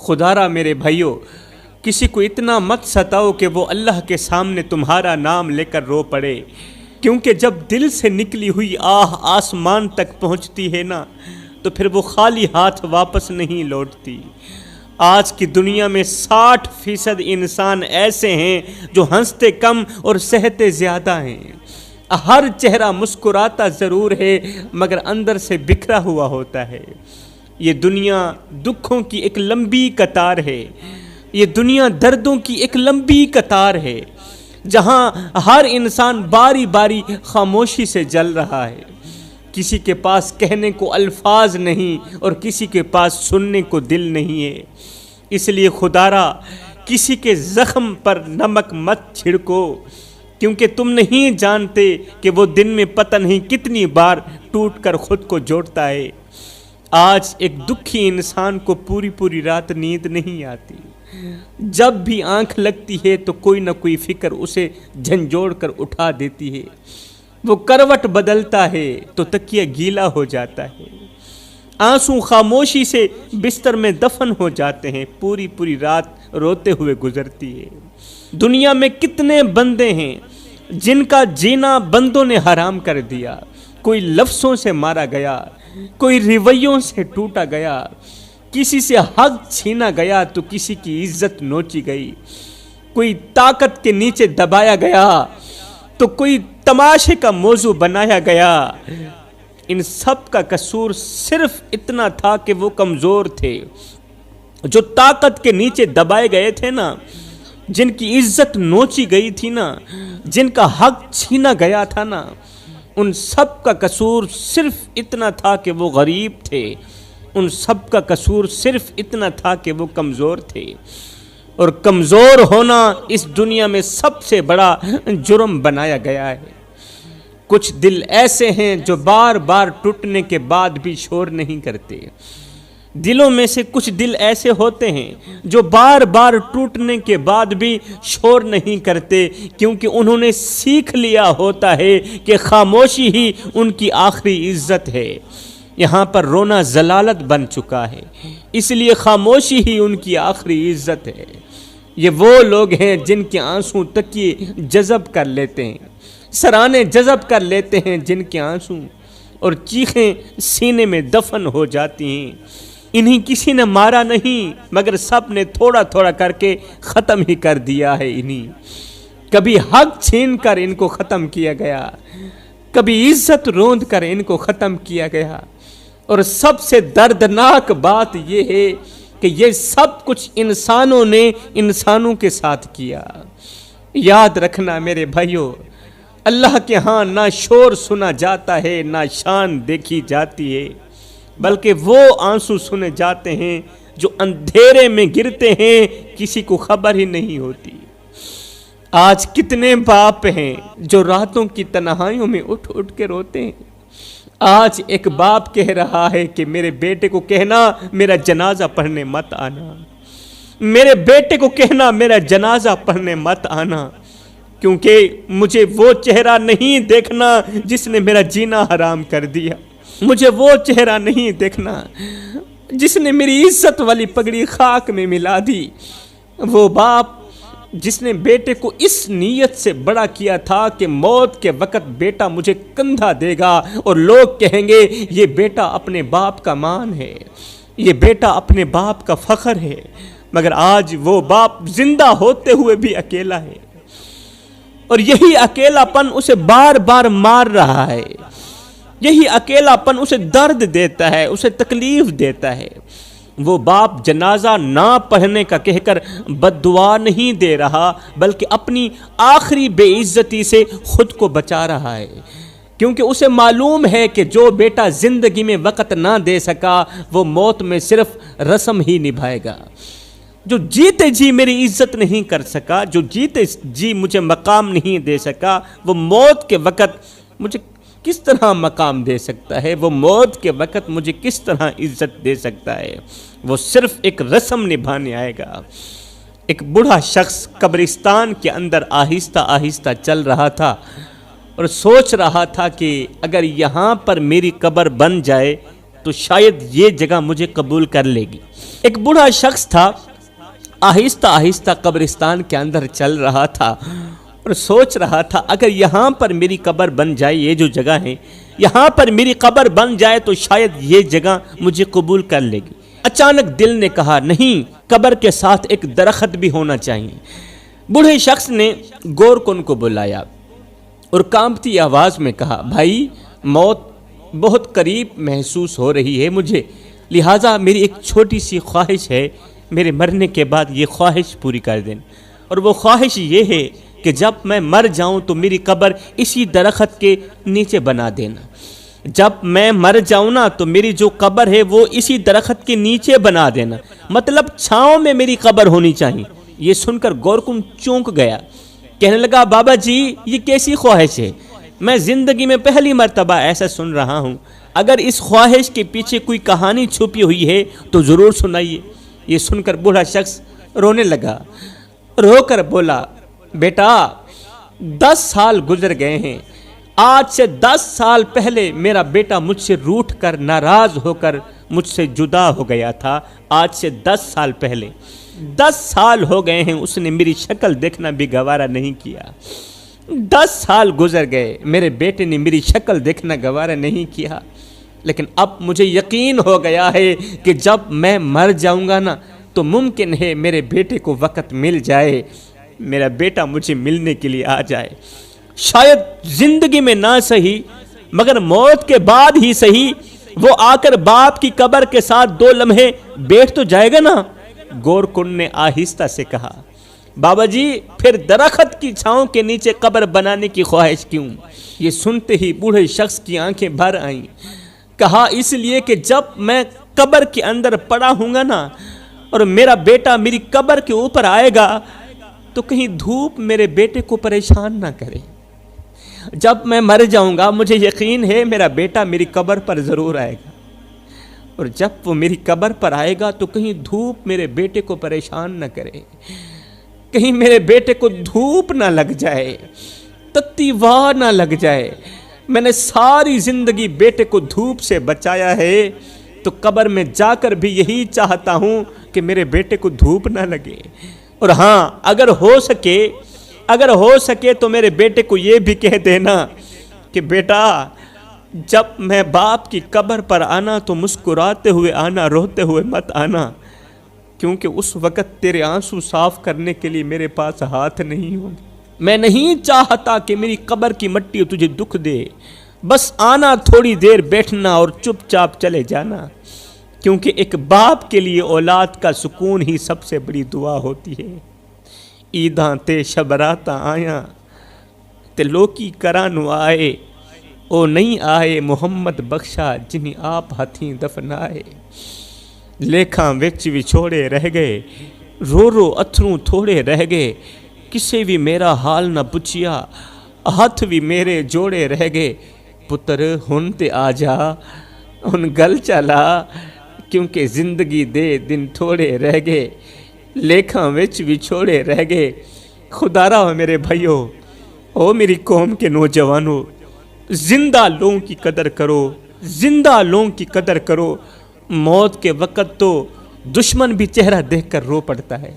خدارا میرے بھائیوں، کسی کو اتنا مت ستاؤ کہ وہ اللہ کے سامنے تمہارا نام لے کر رو پڑے، کیونکہ جب دل سے نکلی ہوئی آہ آسمان تک پہنچتی ہے نا تو پھر وہ خالی ہاتھ واپس نہیں لوٹتی۔ آج کی دنیا میں 60% انسان ایسے ہیں جو ہنستے کم اور سہتے زیادہ ہیں۔ ہر چہرہ مسکراتا ضرور ہے مگر اندر سے بکھرا ہوا ہوتا ہے۔ یہ دنیا دکھوں کی ایک لمبی قطار ہے، یہ دنیا دردوں کی ایک لمبی قطار ہے، جہاں ہر انسان باری باری خاموشی سے جل رہا ہے۔ کسی کے پاس کہنے کو الفاظ نہیں اور کسی کے پاس سننے کو دل نہیں ہے۔ اس لیے خدارا کسی کے زخم پر نمک مت چھڑکو، کیونکہ تم نہیں جانتے کہ وہ دن میں پتہ نہیں کتنی بار ٹوٹ کر خود کو جوڑتا ہے۔ آج ایک دکھی انسان کو پوری رات نیند نہیں آتی، جب بھی آنکھ لگتی ہے تو کوئی نہ کوئی فکر اسے جھنجھوڑ کر اٹھا دیتی ہے۔ وہ کروٹ بدلتا ہے تو تکیہ گیلا ہو جاتا ہے، آنسو خاموشی سے بستر میں دفن ہو جاتے ہیں، پوری رات روتے ہوئے گزرتی ہے۔ دنیا میں کتنے بندے ہیں جن کا جینا بندوں نے حرام کر دیا، کوئی لفظوں سے مارا گیا، کوئی رویوں سے ٹوٹا گیا، کسی سے حق چھینا گیا تو کسی کی عزت نوچی گئی، کوئی طاقت کے نیچے دبایا گیا تو کوئی تماشے کا موضوع بنایا گیا۔ ان سب کا قصور صرف اتنا تھا کہ وہ کمزور تھے۔ جو طاقت کے نیچے دبائے گئے تھے نا، جن کی عزت نوچی گئی تھی نا، جن کا حق چھینا گیا تھا نا، ان سب کا قصور صرف اتنا تھا کہ وہ غریب تھے، ان سب کا قصور صرف اتنا تھا کہ وہ کمزور تھے۔ اور کمزور ہونا اس دنیا میں سب سے بڑا جرم بنایا گیا ہے۔ کچھ دل ایسے ہیں جو بار ٹوٹنے کے بعد بھی شور نہیں کرتے۔ دلوں میں سے کچھ دل ایسے ہوتے ہیں جو بار ٹوٹنے کے بعد بھی شور نہیں کرتے، کیونکہ انہوں نے سیکھ لیا ہوتا ہے کہ خاموشی ہی ان کی آخری عزت ہے۔ یہاں پر رونا ضلالت بن چکا ہے، اس لیے خاموشی ہی ان کی آخری عزت ہے۔ یہ وہ لوگ ہیں جن کے آنسو تکیے جذب کر لیتے ہیں، سرانے جذب کر لیتے ہیں، جن کے آنسو اور چیخیں سینے میں دفن ہو جاتی ہیں۔ انہیں کسی نے مارا نہیں مگر سب نے تھوڑا کر کے ختم ہی کر دیا ہے۔ انہیں کبھی حق چھین کر ان کو ختم کیا گیا، کبھی عزت روند کر ان کو ختم کیا گیا، اور سب سے دردناک بات یہ ہے کہ یہ سب کچھ انسانوں نے انسانوں کے ساتھ کیا۔ یاد رکھنا میرے بھائیوں، اللہ کے ہاں نہ شور سنا جاتا ہے نہ شان دیکھی جاتی ہے، بلکہ وہ آنسو سنے جاتے ہیں جو اندھیرے میں گرتے ہیں، کسی کو خبر ہی نہیں ہوتی۔ آج کتنے باپ ہیں جو راتوں کی تنہائیوں میں اٹھ کے روتے ہیں۔ آج ایک باپ کہہ رہا ہے کہ میرے بیٹے کو کہنا میرا جنازہ پڑھنے مت آنا، میرے بیٹے کو کہنا میرا جنازہ پڑھنے مت آنا، کیونکہ مجھے وہ چہرہ نہیں دیکھنا جس نے میرا جینا حرام کر دیا، مجھے وہ چہرہ نہیں دیکھنا جس نے میری عزت والی پگڑی خاک میں ملا دی۔ وہ باپ جس نے بیٹے کو اس نیت سے بڑا کیا تھا کہ موت کے وقت بیٹا مجھے کندھا دے گا اور لوگ کہیں گے یہ بیٹا اپنے باپ کا مان ہے، یہ بیٹا اپنے باپ کا فخر ہے، مگر آج وہ باپ زندہ ہوتے ہوئے بھی اکیلا ہے، اور یہی اکیلا پن اسے بار مار رہا ہے، یہی اکیلا پن اسے درد دیتا ہے، اسے تکلیف دیتا ہے۔ وہ باپ جنازہ نہ پڑھنے کا کہہ کر بد دعا نہیں دے رہا، بلکہ اپنی آخری بے عزتی سے خود کو بچا رہا ہے، کیونکہ اسے معلوم ہے کہ جو بیٹا زندگی میں وقت نہ دے سکا وہ موت میں صرف رسم ہی نبھائے گا۔ جو جیتے جی میری عزت نہیں کر سکا، جو جیتے جی مجھے مقام نہیں دے سکا، وہ موت کے وقت مجھے کس طرح مقام دے سکتا ہے، وہ موت کے وقت مجھے کس طرح عزت دے سکتا ہے۔ وہ صرف ایک رسم نبھانے آئے گا۔ ایک بوڑھا شخص قبرستان کے اندر آہستہ چل رہا تھا اور سوچ رہا تھا کہ اگر یہاں پر میری قبر بن جائے تو شاید یہ جگہ مجھے قبول کر لے گی۔ ایک بوڑھا شخص تھا، آہستہ آہستہ قبرستان کے اندر چل رہا تھا اور سوچ رہا تھا اگر یہاں پر میری قبر بن جائے، یہ جو جگہ ہے یہاں پر میری قبر بن جائے تو شاید یہ جگہ مجھے قبول کر لے گی۔ اچانک دل نے کہا نہیں، قبر کے ساتھ ایک درخت بھی ہونا چاہیے۔ بوڑھے شخص نے گور کن کو بلایا اور کانپتی آواز میں کہا بھائی، موت بہت قریب محسوس ہو رہی ہے مجھے، لہٰذا میری ایک چھوٹی سی خواہش ہے، میرے مرنے کے بعد یہ خواہش پوری کر دیں، اور وہ خواہش یہ ہے کہ جب میں مر جاؤں تو میری قبر اسی درخت کے نیچے بنا دینا۔ جب میں مر جاؤں نا تو میری جو قبر ہے وہ اسی درخت کے نیچے بنا دینا، مطلب چھاؤں میں میری قبر ہونی چاہیے۔ یہ سن کر گورکن چونک گیا، کہنے لگا بابا جی یہ کیسی خواہش ہے، میں زندگی میں پہلی مرتبہ ایسا سن رہا ہوں، اگر اس خواہش کے پیچھے کوئی کہانی چھپی ہوئی ہے تو ضرور سنائیے۔ یہ سن کر بوڑھا شخص رونے لگا، رو کر بولا بیٹا 10 سال گزر گئے ہیں، آج سے 10 سال پہلے میرا بیٹا مجھ سے روٹھ کر ناراض ہو کر مجھ سے جدا ہو گیا تھا، آج سے 10 سال پہلے 10 سال ہو گئے ہیں اس نے میری شکل دیکھنا بھی گوارا نہیں کیا۔ 10 سال گزر گئے، میرے بیٹے نے میری شکل دیکھنا گوارا نہیں کیا، لیکن اب مجھے یقین ہو گیا ہے کہ جب میں مر جاؤں گا نا تو ممکن ہے میرے بیٹے کو وقت مل جائے، میرا بیٹا مجھے ملنے کے لیے آ جائے، شاید زندگی میں نہ صحیح مگر موت کے بعد ہی صحیح وہ آ کر باپ کی قبر کے ساتھ 2 لمحے بیٹھ تو جائے گا نا۔ گورکن نے آہستہ سے کہا بابا جی پھر درخت کی چھاؤں کے نیچے قبر بنانے کی خواہش کیوں؟ یہ سنتے ہی بوڑھے شخص کی آنکھیں بھر آئیں، کہا اس لیے کہ جب میں قبر کے اندر پڑا ہوں گا نا اور میرا بیٹا میری قبر کے اوپر آئے گا تو کہیں دھوپ میرے بیٹے کو پریشان نہ کرے۔ جب میں مر جاؤں گا مجھے یقین ہے میرا بیٹا میری قبر پر ضرور آئے گا، اور جب وہ میری قبر پر آئے گا تو کہیں دھوپ میرے بیٹے کو پریشان نہ کرے، کہیں میرے بیٹے کو دھوپ نہ لگ جائے، تتی واہ نہ لگ جائے۔ میں نے ساری زندگی بیٹے کو دھوپ سے بچایا ہے تو قبر میں جا کر بھی یہی چاہتا ہوں کہ میرے بیٹے کو دھوپ نہ لگے، اور ہاں اگر ہو سکے تو میرے بیٹے کو یہ بھی کہہ دینا کہ بیٹا جب میں باپ کی قبر پر آنا تو مسکراتے ہوئے آنا، روتے ہوئے مت آنا، کیونکہ اس وقت تیرے آنسو صاف کرنے کے لیے میرے پاس ہاتھ نہیں ہوں گے۔ میں نہیں چاہتا کہ میری قبر کی مٹی تجھے دکھ دے، بس آنا، تھوڑی دیر بیٹھنا اور چپ چاپ چلے جانا، کیونکہ ایک باپ کے لیے اولاد کا سکون ہی سب سے بڑی دعا ہوتی ہے۔ عیداں تے شبراتاں آیاں تے لوکی کرانو آئے، او نہیں آئے محمد بخشا جنہیں آپ ہاتھیں دفنائے۔ لیکھاں وچ وچھوڑے رہ گئے، رو رو اتھروں تھوڑے رہ گئے، کسے بھی میرا حال نہ پچھیا، ہاتھ بھی میرے جوڑے رہ گئے، پتر ہن تے آ جا ہن گل چلا، کیونکہ زندگی دے دن تھوڑے رہ گئے، لیکھاں وچ وچھوڑے رہ گئے۔ خدا را میرے بھائیو، او میری قوم کے نوجوانوں، زندہ لوگوں کی قدر کرو، زندہ لوگوں کی قدر کرو۔ موت کے وقت تو دشمن بھی چہرہ دیکھ کر رو پڑتا ہے۔